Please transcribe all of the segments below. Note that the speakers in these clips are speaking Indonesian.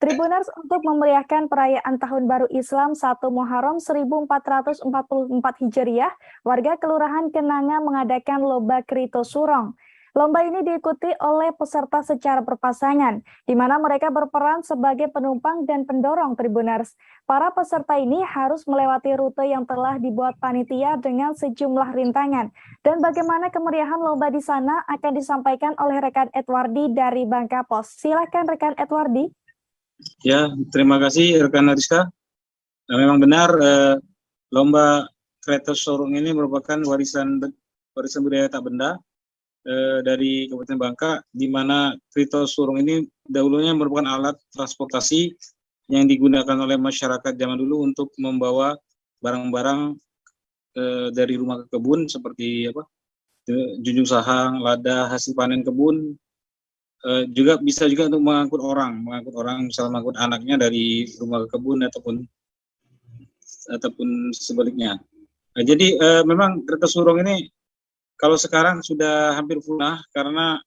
Tribuners, untuk memeriahkan perayaan Tahun Baru Islam 1 Muharram 1444 Hijriah, warga Kelurahan Kenanga mengadakan lomba Krito Surong. Lomba ini diikuti oleh peserta secara berpasangan, di mana mereka berperan sebagai penumpang dan pendorong Tribuners. Para peserta ini harus melewati rute yang telah dibuat panitia dengan sejumlah rintangan. Dan bagaimana kemeriahan lomba di sana akan disampaikan oleh rekan Edwardi dari Bangka Pos. Silakan rekan Edwardi. Ya, terima kasih rekan Rizka. Memang benar lomba Krito Surong ini merupakan warisan budaya tak benda dari Kabupaten Bangka, di mana Krito Surong ini dahulunya merupakan alat transportasi yang digunakan oleh masyarakat zaman dulu untuk membawa barang-barang dari rumah ke kebun seperti junjung sahang, lada, hasil panen kebun. Juga bisa juga untuk mengangkut orang, misalnya mengangkut anaknya dari rumah ke kebun ataupun sebaliknya. Jadi memang Krito Surong ini kalau sekarang sudah hampir punah karena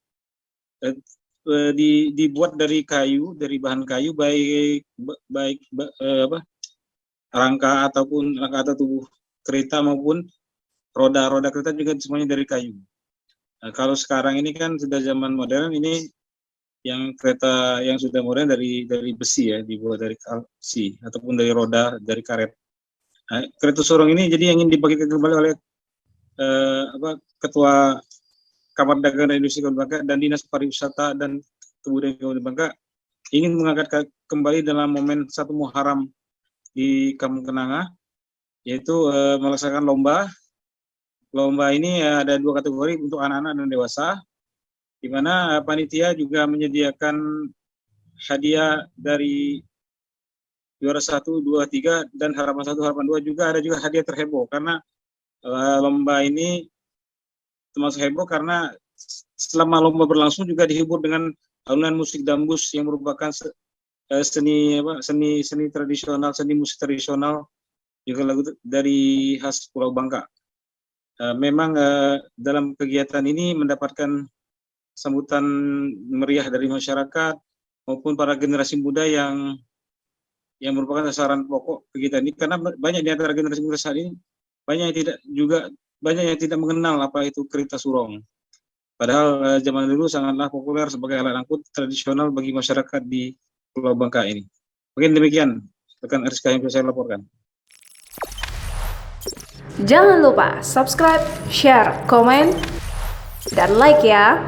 dibuat dari kayu, dari bahan kayu, baik rangka atau tubuh kereta maupun roda kereta juga semuanya dari kayu. Kalau sekarang ini kan sudah zaman modern, ini yang kereta yang sudah modern dari besi ya, dibuat dari besi ataupun dari roda, dari karet. Krito Surong ini jadi yang ingin dibagikan kembali oleh Ketua Kamar Dagang dan Industri Kabupaten Bangka dan Dinas Pariwisata dan Kebudayaan Kabupaten Bangka ingin mengangkat kembali dalam momen 1 Muharram di Kampung Kenanga, yaitu melaksanakan lomba. Lomba ini ada 2 kategori untuk anak-anak dan dewasa, di mana panitia juga menyediakan hadiah dari juara 1, 2, 3 dan harapan 1, harapan 2, juga ada juga hadiah terheboh karena lomba ini termasuk heboh karena selama lomba berlangsung juga dihibur dengan alunan musik dambus yang merupakan seni tradisional, seni musik tradisional, juga lagu dari khas Pulau Bangka. Memang dalam kegiatan ini mendapatkan sambutan meriah dari masyarakat maupun para generasi muda yang merupakan sasaran pokok kegiatan ini, karena banyak di antara generasi muda saat ini banyak yang tidak mengenal apa itu Krito Surong. Padahal zaman dulu sangatlah populer sebagai alat angkut tradisional bagi masyarakat di Pulau Bangka ini. Mungkin demikian rekan Rizka yang bisa saya laporkan. Jangan lupa subscribe, share, komen, dan like ya.